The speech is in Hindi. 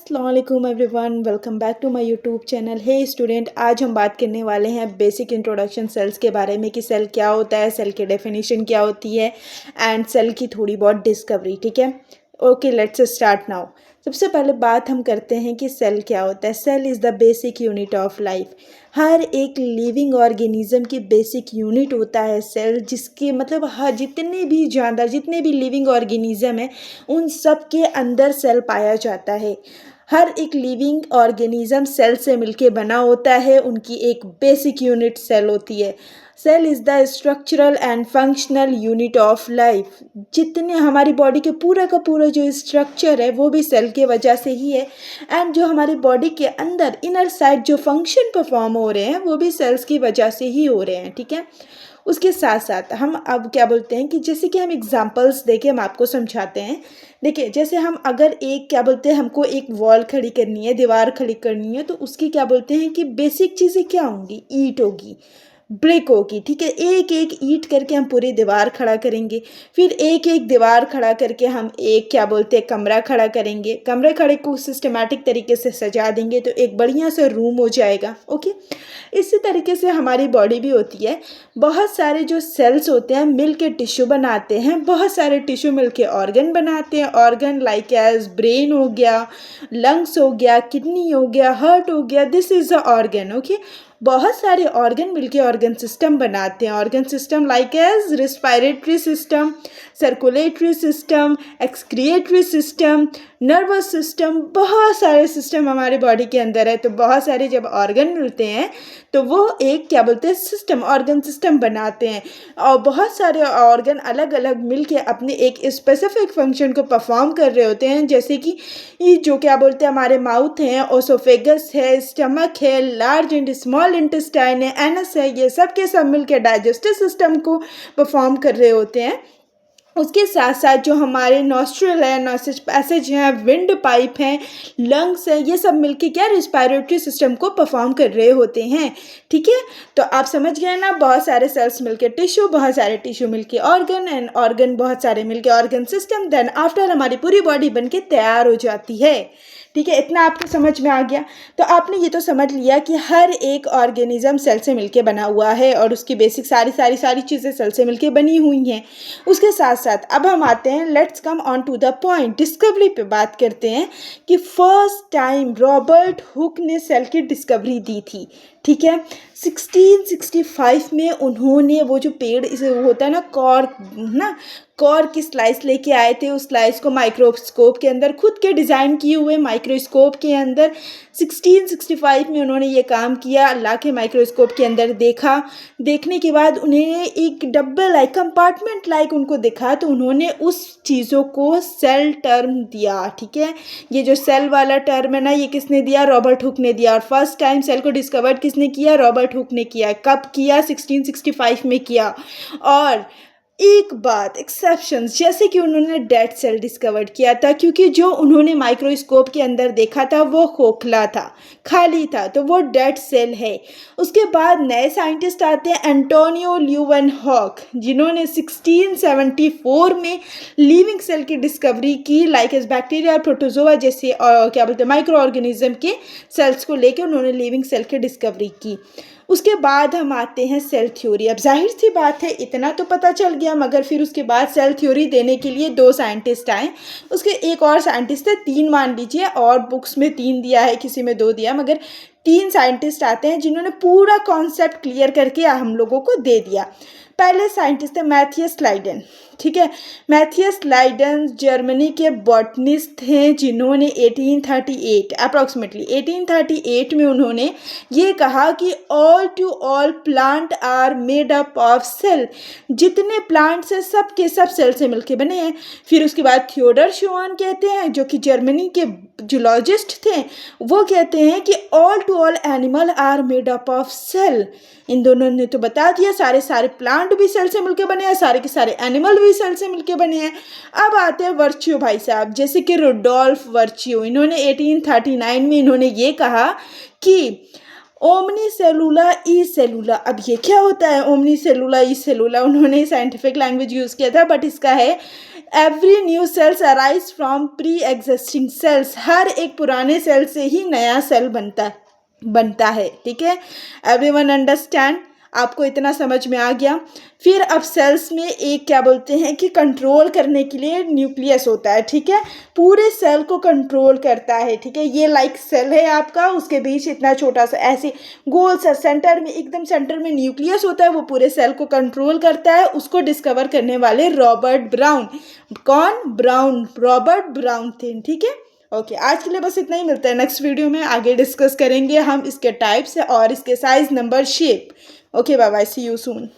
अस्सलाम everyone, welcome back to my YouTube channel. Hey student, आज हम बात करने वाले हैं बेसिक इंट्रोडक्शन सेल्स के बारे में कि सेल क्या होता है, सेल की डेफिनेशन क्या होती है एंड सेल की थोड़ी बहुत डिस्कवरी। ठीक है, ओके, लेट्स स्टार्ट नाउ। सबसे पहले बात हम करते हैं कि सेल क्या होता है। Cell is the basic unit of life. हर एक लिविंग ऑर्गेनिज्म की बेसिक यूनिट होता है सेल, जिसके मतलब हर जितने भी लिविंग ऑर्गेनिज्म है उन सब के अंदर सेल पाया जाता है। हर एक लिविंग ऑर्गेनिज्म सेल से मिलके बना होता है, उनकी एक बेसिक यूनिट सेल होती है। Cell is the structural and functional unit of life. जितने हमारी बॉडी के पूरा का पूरा जो स्ट्रक्चर है वो भी सेल के वजह से ही है, एंड जो हमारी बॉडी के अंदर इनर साइड जो फंक्शन परफॉर्म हो रहे हैं वो भी सेल्स की वजह से ही हो रहे हैं। ठीक है, उसके साथ साथ हम अब क्या बोलते हैं कि जैसे कि हम एग्जांपल्स देके हम आपको समझाते हैं। देखिए, जैसे हम अगर एक क्या बोलते हैं, हमको एक वॉल खड़ी करनी है, दीवार खड़ी करनी है, तो उसकी क्या बोलते हैं कि बेसिक चीज़ें क्या होंगी, ईंट होगी, ब्रिक होगी। ठीक है, एक एक ईंट करके हम पूरी दीवार खड़ा करेंगे। फिर एक एक दीवार खड़ा करके हम एक क्या बोलते हैं कमरा खड़ा करेंगे। कमरे खड़े को सिस्टमेटिक तरीके से सजा देंगे तो एक बढ़िया सा रूम हो जाएगा। ओके, इसी तरीके से हमारी बॉडी भी होती है। बहुत सारे जो सेल्स होते हैं मिल के टिश्यू बनाते हैं, बहुत सारे टिश्यू मिल के ऑर्गन बनाते हैं। ऑर्गन लाइक एज ब्रेन हो गया, लंग्स हो गया, किडनी हो गया, हार्ट हो गया, दिस इज़ अ ऑर्गन। ओके, बहुत सारे ऑर्गन मिलके ऑर्गन सिस्टम बनाते हैं। Organ system like as respiratory system, circulatory system, excretory system, nervous system, बहुत सारे सिस्टम हमारे बॉडी के अंदर है। तो बहुत सारे जब ऑर्गन मिलते हैं तो वो एक क्या बोलते हैं सिस्टम, ऑर्गन सिस्टम बनाते हैं। और बहुत सारे ऑर्गन अलग अलग मिलके अपने एक स्पेसिफिक फंक्शन को परफॉर्म कर रहे होते हैं। जैसे कि ये जो क्या बोलते हैं हमारे माउथ है, ओसोफेगस है, स्टमक है, लार्ज एंड स्मॉल इंटेस्टाइन है, एनस है, ये सब के सब मिलके डाइजेस्टिव सिस्टम को परफॉर्म कर रहे होते हैं। उसके साथ साथ जो हमारे नॉस्ट्रल है, नॉसेज पैसेज हैं, विंड पाइप हैं, लंग्स है, ये सब मिलके क्या रिस्पायरेटरी सिस्टम को परफॉर्म कर रहे होते हैं। ठीक है, तो आप समझ गए ना, बहुत सारे सेल्स मिलके टिश्यू, बहुत सारे टिश्यू मिलके ऑर्गन, एंड ऑर्गन बहुत सारे मिलके ऑर्गन सिस्टम, देन आफ्टर हमारी पूरी बॉडी बनके तैयार हो जाती है। ठीक है, इतना आपको समझ में आ गया। तो आपने ये तो समझ लिया कि हर एक ऑर्गेनिज्म सेल से मिलके बना हुआ है और उसकी बेसिक सारी चीज़ें सेल से मिलके बनी हुई हैं। उसके साथ साथ अब हम आते हैं, let's come on to the point, discovery पे बात करते हैं कि फर्स्ट टाइम रॉबर्ट हुक ने सेल की डिस्कवरी दी थी। ठीक है, 1665 में उन्होंने वो जो पेड़ इसे होता है ना, कॉर्क की स्लाइस लेके आए थे। उस स्लाइस को माइक्रोस्कोप के अंदर खुद के डिज़ाइन किए हुए माइक्रोस्कोप के अंदर 1665 में उन्होंने ये काम किया। अल्लाह के माइक्रोस्कोप के अंदर देखा, देखने के बाद उन्हें एक डब्बे लाइक कंपार्टमेंट लाइक उनको दिखा, तो उन्होंने उस चीज़ों को सेल टर्म दिया। ठीक है, ये जो सेल वाला टर्म है ना, ये किसने दिया, रॉबर्ट हुक ने दिया। और फर्स्ट टाइम सेल को डिस्कवर्ड किसने किया, रॉबर्ट हुक ने किया। कब किया, 1665 में किया। और एक बात एक्सेप्शन, जैसे कि उन्होंने डेड सेल डिस्कवर्ड किया था, क्योंकि जो उन्होंने माइक्रोस्कोप के अंदर देखा था वो खोखला था, खाली था, तो वो डेड सेल है। उसके बाद नए साइंटिस्ट आते हैं, एंटोनियो ल्यूवेनहॉक, जिन्होंने 1674 में लिविंग सेल की डिस्कवरी की, लाइक एज बैक्टीरिया और प्रोटोजोआ जैसे क्या बोलते हैं माइक्रो ऑर्गेनिज्म के सेल्स को लेकर उन्होंने लिविंग सेल की डिस्कवरी की। उसके बाद हम आते हैं सेल थ्योरी। अब जाहिर सी बात है, इतना तो पता चल गया, मगर फिर उसके बाद सेल थ्योरी देने के लिए 2 साइंटिस्ट आए। उसके एक और साइंटिस्ट थे, 3 मान लीजिए, और बुक्स में 3 दिया है, किसी में 2 दिया, मगर 3 साइंटिस्ट आते हैं जिन्होंने पूरा कॉन्सेप्ट क्लियर करके हम लोगों को दे दिया। पहले साइंटिस्ट थे मैथियस लाइडेन। ठीक है, मैथियस लाइडेन जर्मनी के बॉटनिस्ट हैं, जिन्होंने 1838 अप्रॉक्सीमेटली 1838 में उन्होंने ये कहा कि all to all plant are made up of cell. जितने प्लांट्स हैं सब के सब सेल से मिलके बने हैं। फिर उसके बाद थियोडर शोआन कहते हैं, जो कि जर्मनी के जूलॉजिस्ट थे, वो कहते हैं कि all to all animal are made up of cell. इन दोनों ने तो बता दिया सारे प्लांट भी सेल से मिलके बने हैं, सारे के सारे एनिमल भी सेल से मिलके बने हैं। अब आते हैं वर्च्यू भाई साहब, जैसे कि रुडोल्फ वर्च्यू, इन्होंने 1839 में इन्होंने ये कहा कि ओमनी सेलुला ई सेलुला। अब ये क्या होता है ओमनी सेलुला ई सेलुला, उन्होंने साइंटिफिक लैंग्वेज यूज़ किया था, बट इसका है every new cells arise from pre existing cells, हर एक पुराने सेल से ही नया सेल बनता है, ठीक है। एवरीवन अंडरस्टैंड, आपको इतना समझ में आ गया। फिर अब सेल्स में एक क्या बोलते हैं कि कंट्रोल करने के लिए न्यूक्लियस होता है, ठीक है, पूरे सेल को कंट्रोल करता है, ठीक है। ये लाइक सेल है आपका, उसके बीच इतना छोटा सा ऐसे गोल सा सेंटर में, एकदम सेंटर में न्यूक्लियस होता है, वो पूरे सेल को कंट्रोल करता है। उसको डिस्कवर करने वाले रॉबर्ट ब्राउन, कौन? ब्राउन, रॉबर्ट ब्राउन थे, ठीक है। ओके, आज के लिए बस इतना ही, मिलता है नेक्स्ट वीडियो में, आगे डिस्कस करेंगे हम इसके टाइप्स और इसके size, number, shape. Okay, bye bye, see you soon.